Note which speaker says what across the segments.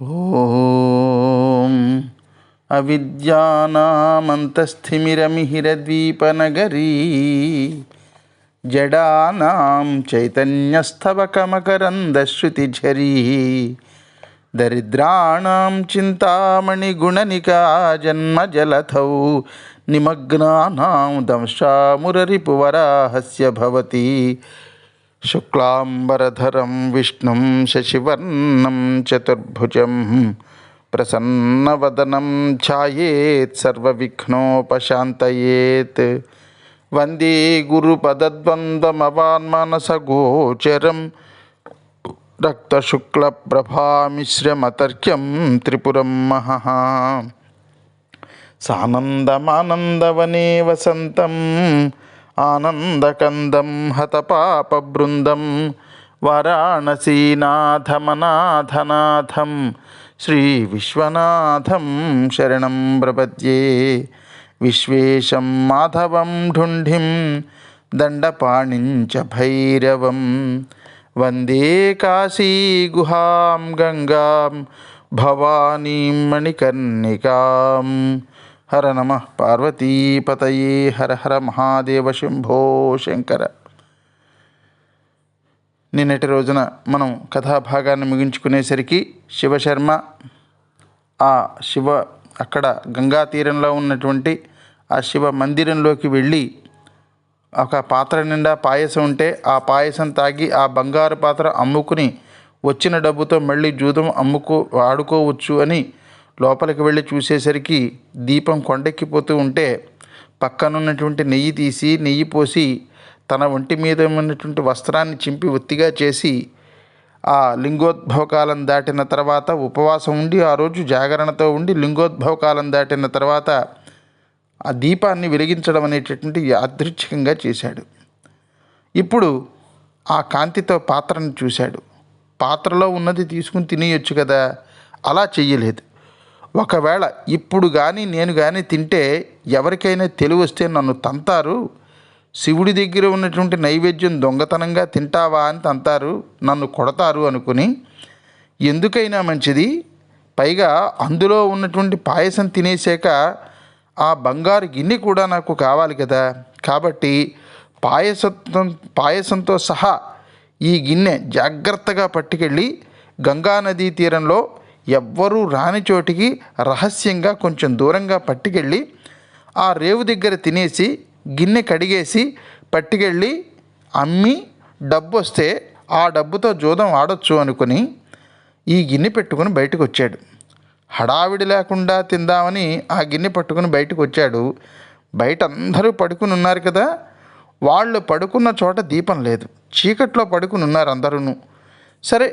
Speaker 1: ఓం అవిద్యానామంతస్థిమిరమిహిరద్వీపనగరీ జడానాం చైతన్యస్తవకమకరందశ్రుతిఝరీ దరిద్రాణం చింతామణిగుణనికా జన్మజలధౌ నిమగ్నానాం దంశామురరిపువరాహస్య భవతి శుక్లాంబరధరం విష్ణుం శశివర్ణం చతుర్భుజం ప్రసన్నవదనం ఛాయేత్ సర్వవిఘ్నోపశాంతయేత్ వందే గురుపదద్వంద్వమవాన్మానసగోచరం రక్తశుక్లప్రభామిశ్రమతర్క్యం త్రిపురం మహః సానందమానందవనే వసంతం ఆనందకందం హతపాపబృందం వారాణసీనాథమనాథనాథం శ్రీవిశ్వనాథం శరణం ప్రపద్యే. విశ్వేశం మాధవం ఢుంఢిం దండపాణించ భైరవం వందే కాశీగుహాం గంగాం భవానీం మణికర్ణికాం. హర నమః పార్వతీపతయే. హర హర మహాదేవ శంభో శంకర. నిన్నటి రోజున మనం కథాభాగాన్ని ముగించుకునేసరికి శివశర్మ అక్కడ గంగా తీరంలో ఉన్నటువంటి ఆ శివ మందిరంలోకి వెళ్ళి ఒక పాత్ర నిండా పాయసం ఉంటే ఆ పాయసం తాగి ఆ బంగారు పాత్ర అమ్ముకుని వచ్చిన డబ్బుతో మళ్ళీ జూదం ఆడుకోవచ్చు అని లోపలికి వెళ్ళి చూసేసరికి దీపం కొండెక్కిపోతూ ఉంటే పక్కనున్నటువంటి నెయ్యి తీసి నెయ్యి పోసి తన ఒంటి మీద ఉన్నటువంటి వస్త్రాన్ని చింపి ఒత్తిగా చేసి ఆ లింగోద్భవకాలం దాటిన తర్వాత ఉపవాసం ఉండి ఆ రోజు జాగరణతో ఉండి లింగోద్భవకాలం దాటిన తర్వాత ఆ దీపాన్ని వెలిగించడం అనేటటువంటి యాదృచ్ఛికంగా చేశాడు. ఇప్పుడు ఆ కాంతితో పాత్రను చూశాడు. పాత్రలో ఉన్నది తీసుకుని తినేయొచ్చు కదా, అలా చెయ్యలేదు. ఒకవేళ ఇప్పుడు కానీ నేను కానీ తింటే ఎవరికైనా తెలివి వస్తే నన్ను తంతారు, శివుడి దగ్గర ఉన్నటువంటి నైవేద్యం దొంగతనంగా తింటావా అని తంతారు, నన్ను కొడతారు అనుకుని ఎందుకైనా మంచిది, పైగా అందులో ఉన్నటువంటి పాయసం తినేసాక ఆ బంగారు గిన్నె కూడా నాకు కావాలి కదా, కాబట్టి పాయసంతో సహా ఈ గిన్నె జాగ్రత్తగా పట్టుకెళ్ళి గంగానదీ తీరంలో ఎవ్వరూ రాని చోటికి రహస్యంగా కొంచెం దూరంగా పట్టుకెళ్ళి ఆ రేవు దగ్గర తినేసి గిన్నె కడిగేసి పట్టుకెళ్ళి అమ్మి డబ్బు వస్తే ఆ డబ్బుతో జూదం ఆడొచ్చు అనుకుని ఈ గిన్నె పెట్టుకుని బయటకు వచ్చాడు. హడావిడి లేకుండా తిందామని ఆ గిన్నె పట్టుకుని బయటకు వచ్చాడు. బయట అందరూ పడుకుని ఉన్నారు కదా, వాళ్ళు పడుకున్న చోట దీపం లేదు, చీకట్లో పడుకుని ఉన్నారు అందరూ. సరే,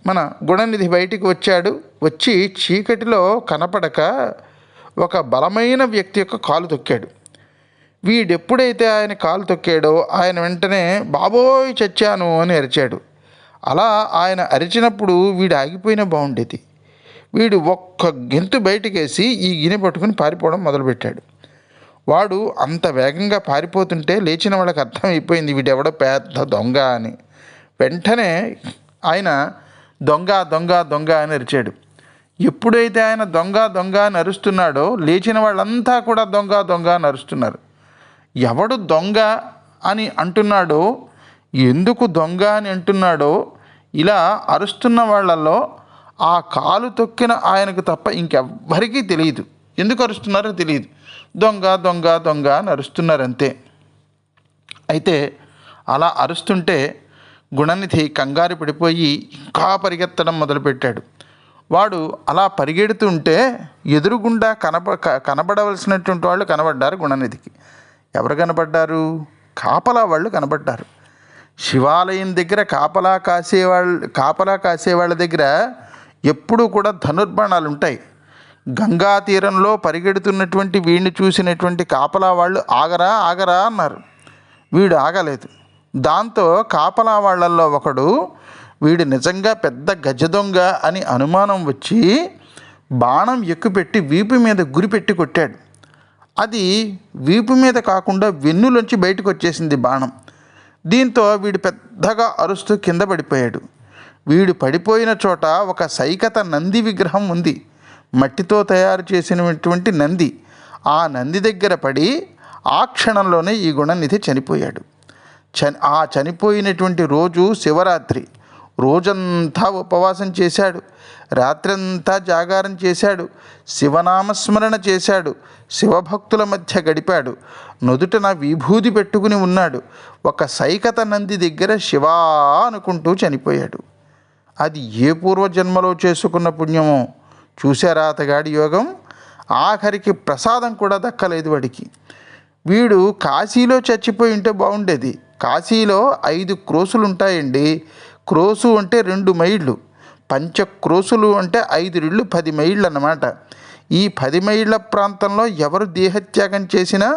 Speaker 1: మన గుణనిధి బయటికి వచ్చాడు. వచ్చి చీకటిలో కనపడక ఒక బలమైన వ్యక్తి యొక్క కాలు తొక్కాడు. వీడెప్పుడైతే ఆయన కాలు తొక్కాడో ఆయన వెంటనే బాబోయ్ చచ్చాను అని అరిచాడు. అలా ఆయన అరిచినప్పుడు వీడు ఆగిపోయినా బాగుండేది. వీడు ఒక్క గెంతు బయటకేసి ఈ గిన్నె పట్టుకుని పారిపోవడం మొదలుపెట్టాడు. వాడు అంత వేగంగా పారిపోతుంటే లేచిన వాళ్ళకి అర్థమైపోయింది వీడెవడో పెద్ద దొంగ అని. వెంటనే ఆయన దొంగ దొంగ దొంగ అని అరిచాడు. ఎప్పుడైతే ఆయన దొంగ దొంగ అని అరుస్తున్నాడో లేచిన వాళ్ళంతా కూడా దొంగ దొంగ అని అరుస్తున్నారు. ఎవడు దొంగ అని అంటున్నాడో, ఎందుకు దొంగ అని అంటున్నాడో ఇలా అరుస్తున్న వాళ్ళల్లో ఆ కాలు తొక్కిన ఆయనకు తప్ప ఇంకెవ్వరికీ తెలియదు. ఎందుకు అరుస్తున్నారో తెలియదు. దొంగ దొంగ దొంగ అని అరుస్తున్నారు అంతే. అయితే అలా అరుస్తుంటే గుణనిధి కంగారు పడిపోయి ఇంకా పరిగెత్తడం మొదలుపెట్టాడు. వాడు అలా పరిగెడుతుంటే ఎదురుగుండా కనబడవలసినటువంటి వాళ్ళు కనబడ్డారు గుణనిధికి. ఎవరు కనబడ్డారు? కాపలా వాళ్ళు కనబడ్డారు. శివాలయం దగ్గర కాపలా కాసేవాళ్ళ దగ్గర ఎప్పుడూ కూడా ధనుర్బాణాలు ఉంటాయి. గంగా తీరంలో పరిగెడుతున్నటువంటి వీడిని చూసినటువంటి కాపలా వాళ్ళు ఆగరా ఆగరా అన్నారు. వీడు ఆగలేదు. దాంతో కాపలా వాళ్ళల్లో ఒకడు వీడు నిజంగా పెద్ద గజ దొంగ అని అనుమానం వచ్చి బాణం ఎక్కుపెట్టి వీపు మీద గురిపెట్టి కొట్టాడు. అది వీపు మీద కాకుండా వెన్నులోంచి బయటకు వచ్చేసింది బాణం. దీంతో వీడు పెద్దగా అరుస్తూ కింద పడిపోయాడు. వీడు పడిపోయిన చోట ఒక సైకత నంది విగ్రహం ఉంది, మట్టితో తయారు చేసినటువంటి నంది. ఆ నంది దగ్గర పడి ఆ క్షణంలోనే ఈ గుణనిధి చనిపోయాడు. ఆ చనిపోయినటువంటి రోజు శివరాత్రి. రోజంతా ఉపవాసం చేశాడు, రాత్రంతా జాగారం చేశాడు, శివనామస్మరణ చేశాడు, శివభక్తుల మధ్య గడిపాడు, నుదుటన విభూది పెట్టుకుని ఉన్నాడు. ఒక సైకత నంది దగ్గర శివా అనుకుంటూ చనిపోయాడు. అది ఏ పూర్వజన్మలో చేసుకున్న పుణ్యమో చూశారా అతగాడి యోగం. ఆఖరికి ప్రసాదం కూడా దక్కలేదు వాడికి. వీడు కాశీలో చచ్చిపోయి ఉంటే బాగుండేది. కాశీలో 5 క్రోసులు ఉంటాయండి. క్రోసు అంటే 2 మైళ్ళు, పంచక్రోసులు అంటే 5 రెళ్ళు 10 మైళ్ళు అన్నమాట. ఈ 10 మైళ్ళ ప్రాంతంలో ఎవరు దేహత్యాగం చేసినా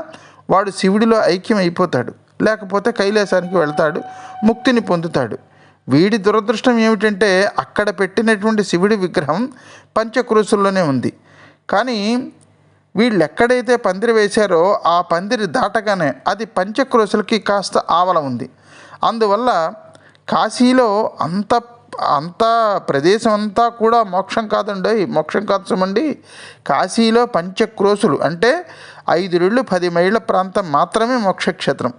Speaker 1: వాడు శివుడిలో ఐక్యం అయిపోతాడు, లేకపోతే కైలాసానికి వెళ్తాడు, ముక్తిని పొందుతాడు. వీడి దురదృష్టం ఏమిటంటే అక్కడ పెట్టినటువంటి శివుడి విగ్రహం పంచక్రోసుల్లోనే ఉంది. కానీ వీళ్ళు ఎక్కడైతే పందిరి వేశారో ఆ పందిరి దాటగానే అది పంచక్రోసులకి కాస్త ఆవల ఉంది. అందువల్ల కాశీలో అంత ప్రదేశం అంతా కూడా మోక్షం కాదండి, మోక్షం కాదు సుమండి. కాశీలో పంచక్రోసులు అంటే 5 రెళ్ళు 10 మైళ్ళ ప్రాంతం మాత్రమే మోక్షక్షేత్రం.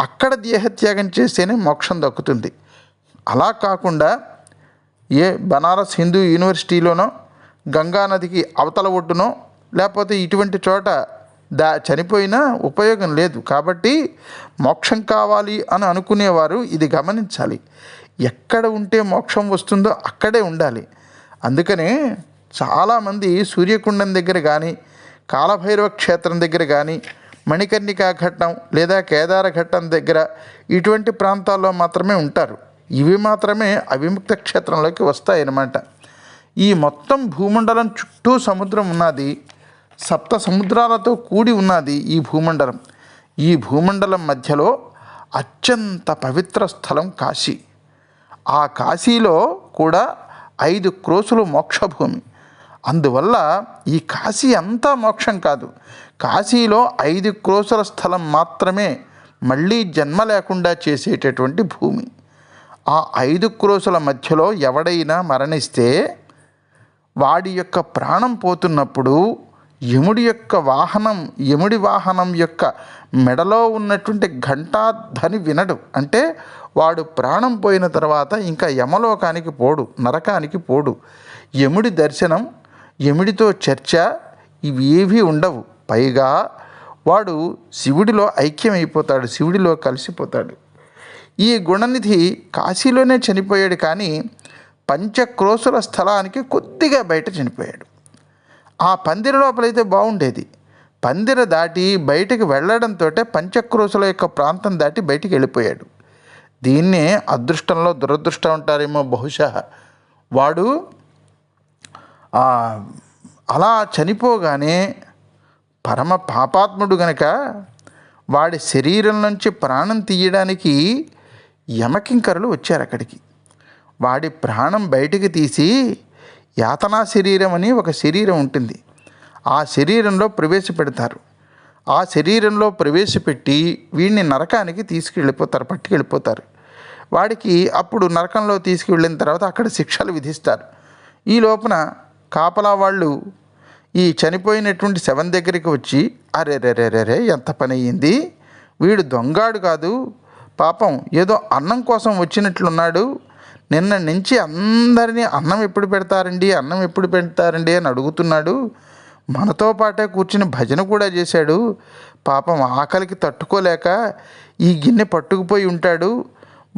Speaker 1: అక్కడ దేహత్యాగం చేస్తేనే మోక్షం దక్కుతుంది. అలా కాకుండా బనారస్ హిందూ యూనివర్సిటీలోనో, గంగానదికి అవతల ఒడ్డునో, లేకపోతే ఇటువంటి చోట చనిపోయినా ఉపయోగం లేదు. కాబట్టి మోక్షం కావాలి అని అనుకునేవారు ఇది గమనించాలి. ఎక్కడ ఉంటే మోక్షం వస్తుందో అక్కడే ఉండాలి. అందుకనే చాలామంది సూర్యకుండం దగ్గర కానీ, కాలభైరవ క్షేత్రం దగ్గర కానీ, మణికర్ణికా ఘట్టం లేదా కేదార ఘట్టం దగ్గర ఇటువంటి ప్రాంతాల్లో మాత్రమే ఉంటారు. ఇవి మాత్రమే అవిముక్త క్షేత్రంలోకి వస్తాయన్నమాట. ఈ మొత్తం భూమండలం చుట్టూ సముద్రం ఉన్నది, 7 సముద్రాలతో కూడి ఉన్నది ఈ భూమండలం. ఈ భూమండలం మధ్యలో అత్యంత పవిత్ర స్థలం కాశీ. ఆ కాశీలో కూడా 5 క్రోసులు మోక్షభూమి. అందువల్ల ఈ కాశీ అంతా మోక్షం కాదు. కాశీలో 5 క్రోసుల స్థలం మాత్రమే మళ్ళీ జన్మ లేకుండా చేసేటటువంటి భూమి. ఆ 5 క్రోసుల మధ్యలో ఎవడైనా మరణిస్తే వాడి యొక్క ప్రాణం పోతున్నప్పుడు యముడి వాహనం యొక్క మెడలో ఉన్నటువంటి ఘంటాధ్వని వినడు. అంటే వాడు ప్రాణం పోయిన తర్వాత ఇంకా యమలోకానికి పోడు, నరకానికి పోడు. యముడి దర్శనం, యముడితో చర్చ ఇవి ఏవీ ఉండవు. పైగా వాడు శివుడిలో ఐక్యమైపోతాడు, శివుడిలో కలిసిపోతాడు. ఈ గుణనిధి కాశీలోనే చనిపోయాడు, కానీ పంచక్రోసుల స్థలానికి కొద్దిగా బయట చనిపోయాడు. ఆ పందిరి లోపలైతే బాగుండేది. పందిర దాటి బయటికి వెళ్ళడంతో పంచక్రోసుల యొక్క ప్రాంతం దాటి బయటికి వెళ్ళిపోయాడు. దీన్నే అదృష్టంలో దురదృష్టం అంటారేమో బహుశా. వాడు అలా చనిపోగానే పరమ పాపాత్ముడు గనక వాడి శరీరం నుంచి ప్రాణం తీయడానికి యమకింకరులు వచ్చారు అక్కడికి. వాడి ప్రాణం బయటికి తీసి యాతనా శరీరం అని ఒక శరీరం ఉంటుంది, ఆ శరీరంలో ప్రవేశపెడతారు. ఆ శరీరంలో ప్రవేశపెట్టి వీడిని నరకానికి పట్టుకెళ్ళిపోతారు. వాడికి అప్పుడు నరకంలో తీసుకువెళ్ళిన తర్వాత అక్కడ శిక్షలు విధిస్తారు. ఈ లోపున కాపలా వాళ్ళు ఈ చనిపోయినటువంటి శవం దగ్గరికి వచ్చి, అరే ఎంత పని అయ్యింది, వీడు దొంగాడు కాదు, పాపం ఏదో అన్నం కోసం వచ్చినట్లున్నాడు, నిన్న నుంచి అందరినీ అన్నం ఎప్పుడు పెడతారండి అని అడుగుతున్నాడు, మనతో పాటే కూర్చుని భజన కూడా చేశాడు, పాపం ఆకలికి తట్టుకోలేక ఈ గిన్నె పట్టుకుపోయి ఉంటాడు,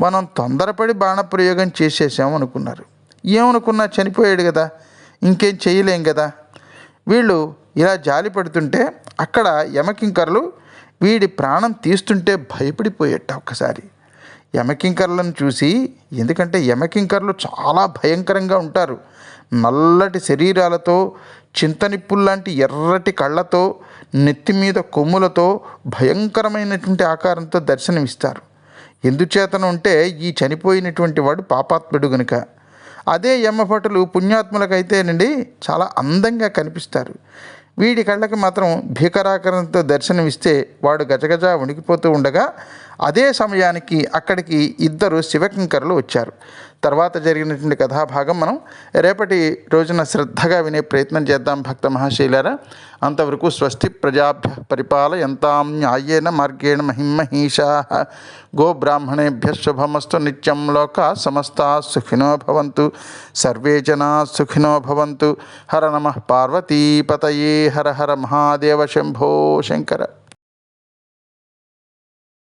Speaker 1: మనం తొందరపడి బాణప్రయోగం చేసేసాం అనుకున్నారు. ఏమనుకున్నా చనిపోయాడు కదా, ఇంకేం చేయలేం కదా. వీళ్ళు ఇలా జాలి పడుతుంటే అక్కడ యమకింకర్లు వీడి ప్రాణం తీస్తుంటే భయపడిపోయేట ఒక్కసారి. యమకింకర్లను చూసి, ఎందుకంటే యమకింకర్లు చాలా భయంకరంగా ఉంటారు. నల్లటి శరీరాలతో, చింతనిప్పుల్లాంటి ఎర్రటి కళ్ళతో, నెత్తి మీద కొమ్ములతో, భయంకరమైనటువంటి ఆకారంతో దర్శనమిస్తారు. ఎందుచేతను అంటే ఈ చనిపోయినటువంటి వాడు పాపాత్ముడు గనుక. అదే యమభటులు పుణ్యాత్ములకైతేనండి చాలా అందంగా కనిపిస్తారు. వీడి కళ్ళకి మాత్రం భీకరాకరంతో దర్శనమిస్తే వాడు గజగజ వణికిపోతూ ఉండగా అదే సమయానికి అక్కడికి ఇద్దరు శివకింకరులు వచ్చారు. తర్వాత జరిగినటువంటి కథాభాగం మనం రేపటి రోజున శ్రద్ధగా వినే ప్రయత్నం చేద్దాం భక్త మహాశైలారా. అంతవరకు స్వస్తి ప్రజాభ్య పరిపాలయంతాం న్యాయేన మార్గేణ మహిమహీషా గోబ్రాహ్మణేభ్య శుభమస్తు నిత్యం. లోకా సమస్తా సుఖినో భవంతు, సర్వే జనా సుఖినో భవంతు. హర నమః పార్వతీపతయే. హర హర మహాదేవ శంభో శంకర.